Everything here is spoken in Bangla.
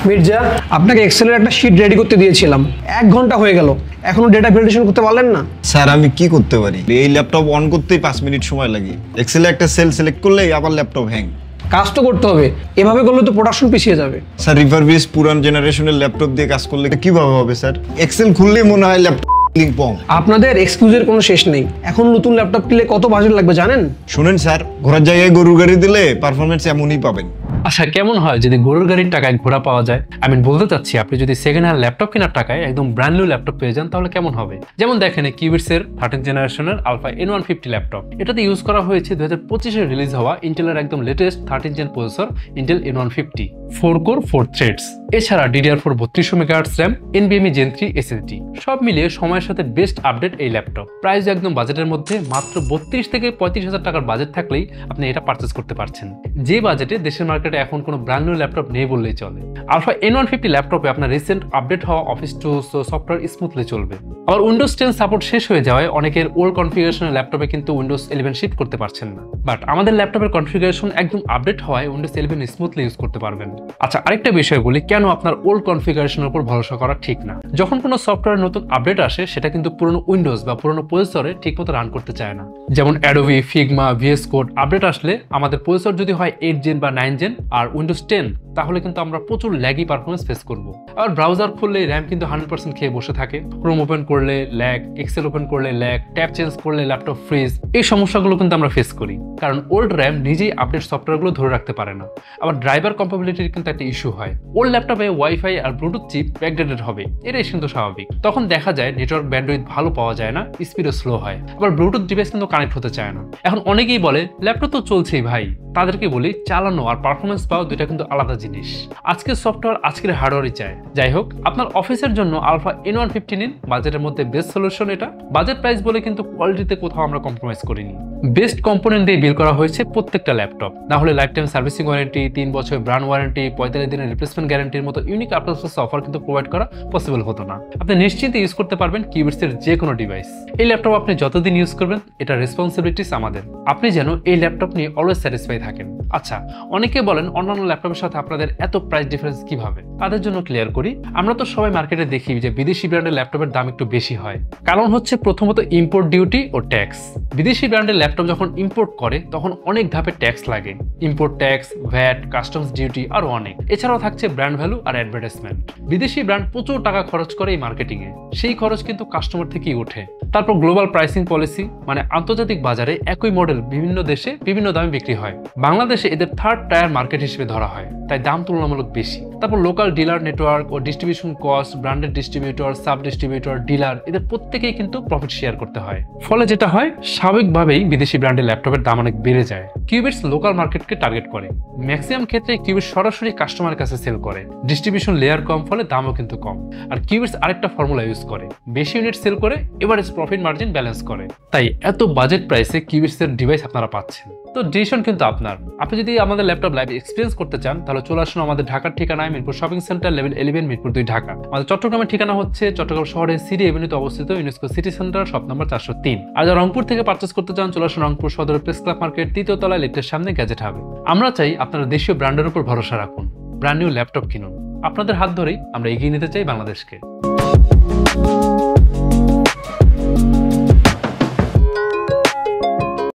মির্জা, আপনাকে এক্সেলের একটা শীট রেডি করতে দিয়েছিলাম, 1 ঘন্টা হয়ে গেল, এখনো ডেটা ভ্যালিডেশন করতে পারলেন না। স্যার আমি কি করতে পারি? এই ল্যাপটপ অন করতেই 5 মিনিট সময় লাগে। এক্সেলে একটা সেল সিলেক্ট করলেই আবার ল্যাপটপ হ্যাং। কাজ তো করতে হবে, এভাবে করলে তো প্রোডাকশন পিছিয়ে যাবে। স্যার রিফারবিশ পুরান জেনারেশনের ল্যাপটপ দিয়ে কাজ করলে কিভাবে হবে স্যার? এক্সেল খুললেই মনে হয় ল্যাপটপ লিংক পং। আপনাদের এক্সকিউজের কোনো শেষ নেই। এখন নতুন ল্যাপটপ কিনলে কত বাজেট লাগবে জানেন? শুনেন স্যার, ঘোরার জায়গায় গরুর গাড়ি দিলে পারফরমেন্স এমনই পাবেন। আচ্ছা, কেমন হয় যদি গরুর গাড়ির টাকায় ঘোড়া পাওয়া যায়? আমি বলতে চাচ্ছি, আপনি যদি সেকেন্ড হ্যান্ড ল্যাপটপ কেনার টাকায় একদম ব্র্যান্ড নিউ ল্যাপটপ পেয়ে যান তাহলে কেমন হবে? যেমন দেখেন, কিউবিটস এর 13th জেনারেশনের আলফা N150 ল্যাপটপ। এটাতে ইউজ করা হয়েছে 2025 এ রিলিজ হওয়া ইন্টেলের একদম latest 13th gen processor Intel N150, 4 core 4 threads. এছাড়া DDR4 3200 megahertz RAM, NVMe Gen 3 SSD, সব মিলিয়ে সময়ের সাথে বেস্ট আপডেট এই ল্যাপটপ। প্রাইস একদম বাজেটের মধ্যে, মাত্র 32 থেকে 35,000 টাকার বাজেট থাকলেই আপনি এটা পারচেজ করতে পারছেন। যে বাজেটে দেশের মার্কেটে এখন কোনো ব্র্যান্ড নিউ ল্যাপটপ নেই বললেই চলে। আলফা N150 ল্যাপটপে আপনার রিসেন্ট আপডেট হওয়া অফিস টুলস ও সফটওয়্যার স্মুথলি চলবে। আবার উইন্ডোজ 10 সাপোর্ট শেষ হয়ে যাওয়ায় অনেকের ওল্ড কনফিগারেশনের ল্যাপটপে কিন্তু উইন্ডোজ 11 শিফট করতে পারছেন না। বাট আমাদের ল্যাপটপের কনফিগারেশন একদম আপডেট হওয়ায় উইন্ডোজ 11 স্মুথলি ইউজ করতে পারবেন। আচ্ছা, আরেকটা বিষয় বলি, কেন আপনার ওল্ড কনফিগারেশনের উপর ভরসা করা ঠিক না। যখন কোনো সফটওয়্যার নতুন আপডেট আসে, সেটা কিন্তু পুরনো উইন্ডোজ বা পুরনো প্রসেসরে ঠিকমতো রান করতে চায় না। যেমন Adobe, Figma, VS code update আসলে আমাদের প্রসেসর যদি হয় 8 জেন বা 9 জেন আর উইন্ডোজ 10, তাহলে কিন্তু আমরা প্রচুর ল্যাগি পারফরমেন্স ফেস করব। আর ব্রাউজার খুললে র্যাম কিন্তু 100% খেয়ে বসে থাকে। ক্রোম ওপেন করলে ল্যাগ, এক্সেল ওপেন করলে ল্যাগ, ট্যাব চেঞ্জ করলে ল্যাপটপ ফ্রিজ। এই সমস্যাগুলো কিন্তু আমরা ফেস করি, কারণ ওল্ড র্যাম নিজেই আপডেট সফটওয়্যারগুলো ধরে রাখতে পারে না। আবার ড্রাইভার কম্পাবিলিটির কিন্তু একটা ইস্যু হয়। ওল্ড ল্যাপটপে ওয়াইফাই আর ব্লুটুথ চিপ ব্যাকডেটেড হবে, এটাই কিন্তু স্বাভাবিক। তখন দেখা যায় নেটওয়ার্ক ব্যান্ডউইথ ভালো পাওয়া যায় না, স্পিডও স্লো হয়। আবার ব্লুটুথ ডিভাইস কিন্তু কানেক্ট হতে চায় না। এখন অনেকেই বলে ল্যাপটপ তো চলছেই ভাই। তাদেরকে বলি, চালানো আর পারফরমেন্স পাওয়া দুইটা কিন্তু আলাদা জিনিস। আজকের সফটওয়্যার আজকের হার্ডওয়্যারই চায়। যাই হোক, আপনার অফিসের জন্য আলফা N150 নিন, বাজেটের মধ্যে বেস্ট সলিউশন এটা। বাজেট প্রাইস বলে কিন্তু কোয়ালিটিতে কোথাও আমরা কম্প্রোমাইজ করিনি। বেস্ট কম্পোনেন্ট দিয়ে বিল করা হয়েছে প্রত্যেকটা ল্যাপটপ। না হলে লাইফ টাইম সার্ভিসিং ওয়ারেন্টি, 3 বছর ব্র্যান্ড ওয়ারেন্টি, 45 দিনের রিপ্লেসমেন্ট গ্যারান্টির মতো ইউনিক আফটার সেলস অফার কিন্তু প্রোভাইড করা পসিবল হতো না। আপনি নিশ্চিন্তে ইউজ করতে পারবেন কিউবিটস এর যে কোনো ডিভাইস। এই ল্যাপটপ আপনি যতদিন ইউজ করবেন, এটা রেসপন্সিবিলিটিস আমাদের। আপনি যেন এই ল্যাপটপ নিয়ে অলওয়েজ স্যাটিসফাই থাকেন। আচ্ছা, অনেকে বলেন অন্যান্য ল্যাপটপের সাথে আপনাদের এত প্রাইস ডিফারেন্স কিভাবে? তাদের জন্য ক্লিয়ার করি, আমরা তো সবাই মার্কেটে দেখি যে বিদেশি ব্র্যান্ডের ল্যাপটপের দাম একটু বেশি হয়। কারণ হচ্ছে প্রথমত ইম্পোর্ট ডিউটি ও ট্যাক্স। বিদেশি ব্র্যান্ডের ল্যাপটপ যখন ইম্পোর্ট করে তখন অনেক ধাপে ট্যাক্স লাগে, import tax, VAT, customs duty আরো অনেক। এছাড়াও থাকছে ব্র্যান্ড ভ্যালু আর অ্যাডভার্টাইজমেন্ট। বিদেশি ব্র্যান্ড প্রচুর টাকা খরচ করে এই মার্কেটিং এ, সেই খরচ কিন্তু কাস্টমার থেকেই ওঠে। তারপর গ্লোবাল প্রাইসিং পলিসি, মানে আন্তর্জাতিক বাজারে একই মডেল বিভিন্ন দেশে বিভিন্ন দামে বিক্রি হয়। বাংলাদেশে এদের থার্ড টায়ার মার্কেট হিসেবে ধরা হয়, তাই দাম তুলনামূলক বেশি। তারপর লোকাল ডিলার নেটওয়ার্ক ও distribution cost, branded distributor, sub distributor, dealer, এদের প্রত্যেকেই কিন্তু প্রফিট শেয়ার করতে হয়। ফলে যেটা হয়, স্বাভাবিকভাবেই বিদেশি ব্র্যান্ডের ল্যাপটপের দাম অনেক বেড়ে যায়। কিউবিটস লোকাল মার্কেটকে টার্গেট করে। ম্যাক্সিমাম ক্ষেত্রে কিউবিটস সরাসরি কাস্টমারের কাছে সেল করে। ডিস্ট্রিবিউশন লেয়ার কম, ফলে দামও কিন্তু কম। আর কিউবিটস আরেকটা ফর্মুলা ইউজ করে, বেশি ইউনিট সেল করে এভারেজ প্রফিট মার্জিন ব্যালেন্স করে। তাই এত বাজেট প্রাইসে কিউবিটস এর ডিভাইস আপনারা পাচ্ছেন। তো ডিসিশন কিন্তু আপনার। আপনি যদি আমাদের ল্যাপটপ লাইভ এক্সপিরিয়েন্স করতে চান, তাহলে চলে আসুন আমাদের ঢাকার ঠিকানায়, Mirpur shopping centre, level 11, Mirpur 2, Dhaka. আমাদের চট্টগ্রামের ঠিকানা হচ্ছে চট্টগ্রাম শহরের সিডি এভিনিউতে অবস্থিত UNESCO city centre, shop number 403। আর যারা রংপুর থেকে পারচেস করতে চান, চলে আসুন রংপুর সদর প্রেস ক্লাব মার্কেট, 3য় তলায় লিফটের সামনে, গ্যাজেট হাবে। আমরা চাই আপনারা দেশীয় ব্র্যান্ডের উপর ভরসা রাখুন, ব্র্যান্ড নিউ ল্যাপটপ কিনুন। আপনাদের হাত ধরেই আমরা এগিয়ে নিতে চাই বাংলাদেশকে।